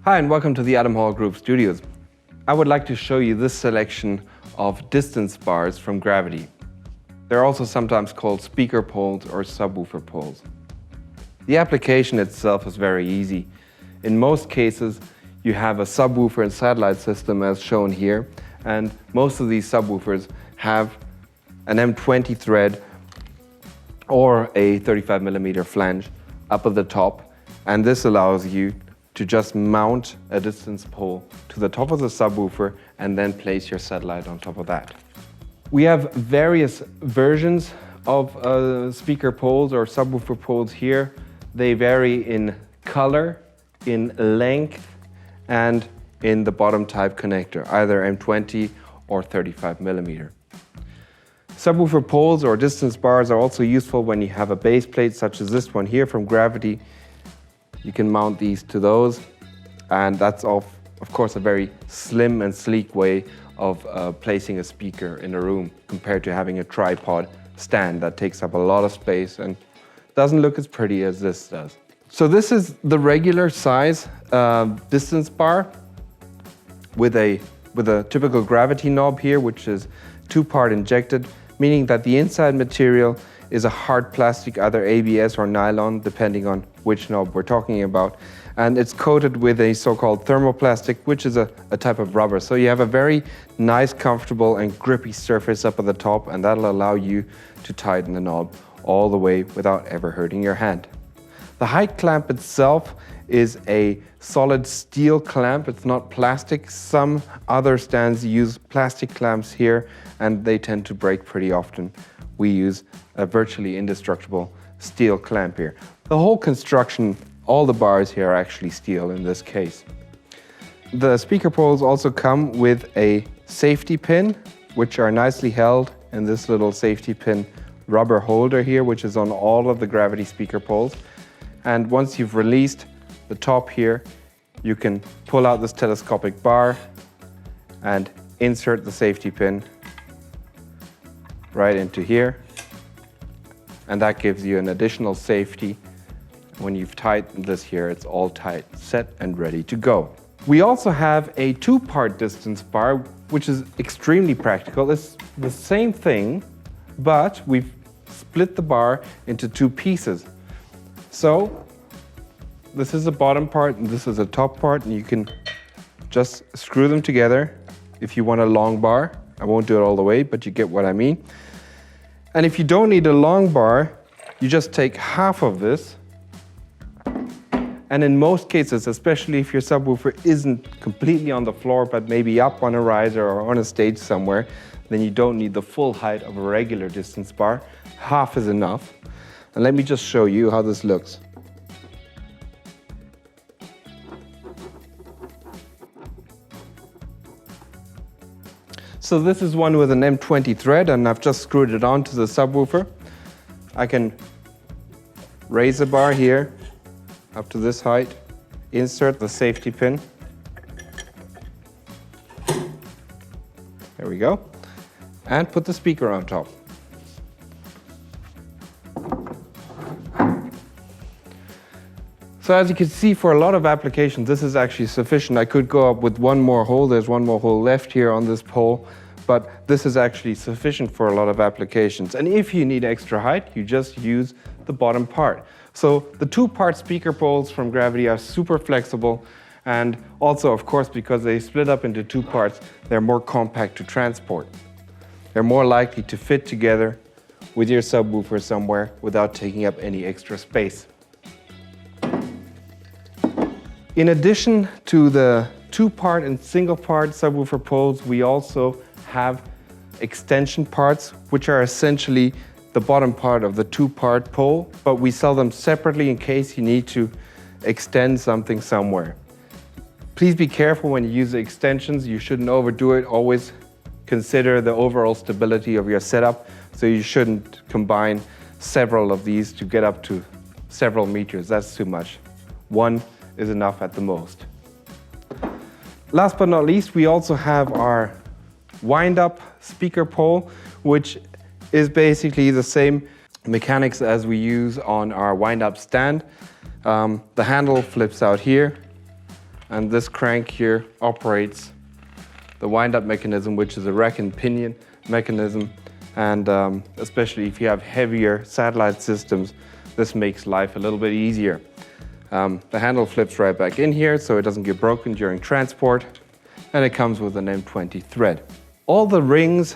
Hi and welcome to the Adam Hall Group Studios. I would like to show you this selection of distance bars from Gravity. They're also sometimes called speaker poles or subwoofer poles. The application itself is very easy. In most cases, you have a subwoofer and satellite system as shown here, and most of these subwoofers have an M20 thread or a 35mm flange up at the top, and this allows you to just mount a distance pole to the top of the subwoofer and then place your satellite on top of that. We have various versions of speaker poles or subwoofer poles here. They vary in color, in length, and in the bottom type connector, either M20 or 35mm. Subwoofer poles or distance bars are also useful when you have a base plate such as this one here from Gravity. You can mount these to those, and that's of course a very slim and sleek way of placing a speaker in a room compared to having a tripod stand that takes up a lot of space and doesn't look as pretty as this does. So this is the regular size distance bar with a typical Gravity knob here, which is two-part injected, meaning that the inside material is a hard plastic, either ABS or nylon, depending on which knob we're talking about. And it's coated with a so-called thermoplastic, which is a type of rubber. So you have a very nice, comfortable and grippy surface up at the top, and that'll allow you to tighten the knob all the way without ever hurting your hand. The height clamp itself is a solid steel clamp. It's not plastic. Some other stands use plastic clamps here, and they tend to break pretty often. We use a virtually indestructible steel clamp here. The whole construction, all the bars here are actually steel in this case. The speaker poles also come with a safety pin, which are nicely held in this little safety pin rubber holder here, which is on all of the Gravity speaker poles. And once you've released the top here, you can pull out this telescopic bar and insert the safety pin right into here, and that gives you an additional safety. When you've tightened this here, it's all tight, set and ready to go. We also have a two-part distance bar, which is extremely practical. It's the same thing, but we've split the bar into two pieces. So this is the bottom part and this is the top part, and you can just screw them together if you want a long bar. I won't do it all the way, but you get what I mean. And if you don't need a long bar, you just take half of this. And in most cases, especially if your subwoofer isn't completely on the floor, but maybe up on a riser or on a stage somewhere, then you don't need the full height of a regular distance bar. Half is enough. And let me just show you how this looks. So this is one with an M20 thread, and I've just screwed it onto the subwoofer. I can raise the bar here up to this height, insert the safety pin. There we go. And put the speaker on top. So as you can see, for a lot of applications, this is actually sufficient. I could go up with one more hole. There's one more hole left here on this pole, but this is actually sufficient for a lot of applications. And if you need extra height, you just use the bottom part. So the two-part speaker poles from Gravity are super flexible, and also, of course, because they split up into two parts, they're more compact to transport. They're more likely to fit together with your subwoofer somewhere without taking up any extra space. In addition to the two-part and single-part subwoofer poles, we also have extension parts, which are essentially the bottom part of the two-part pole, but we sell them separately in case you need to extend something somewhere. Please be careful when you use the extensions. You shouldn't overdo it. Always consider the overall stability of your setup, so you shouldn't combine several of these to get up to several meters. That's too much. One is enough at the most. Last but not least, we also have our wind-up speaker pole, which is basically the same mechanics as we use on our wind-up stand. The handle flips out here, and this crank here operates the wind-up mechanism, which is a rack and pinion mechanism. And especially if you have heavier satellite systems, this makes life a little bit easier. The handle flips right back in here so it doesn't get broken during transport, and it comes with an M20 thread. All the rings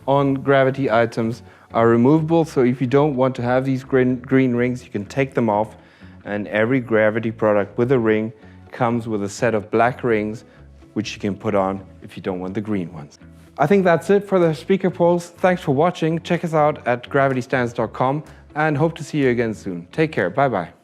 on Gravity items are removable, so if you don't want to have these green rings, you can take them off, and every Gravity product with a ring comes with a set of black rings which you can put on if you don't want the green ones. I think that's it for the speaker poles. Thanks for watching. Check us out at gravitystands.com and hope to see you again soon. Take care. Bye-bye.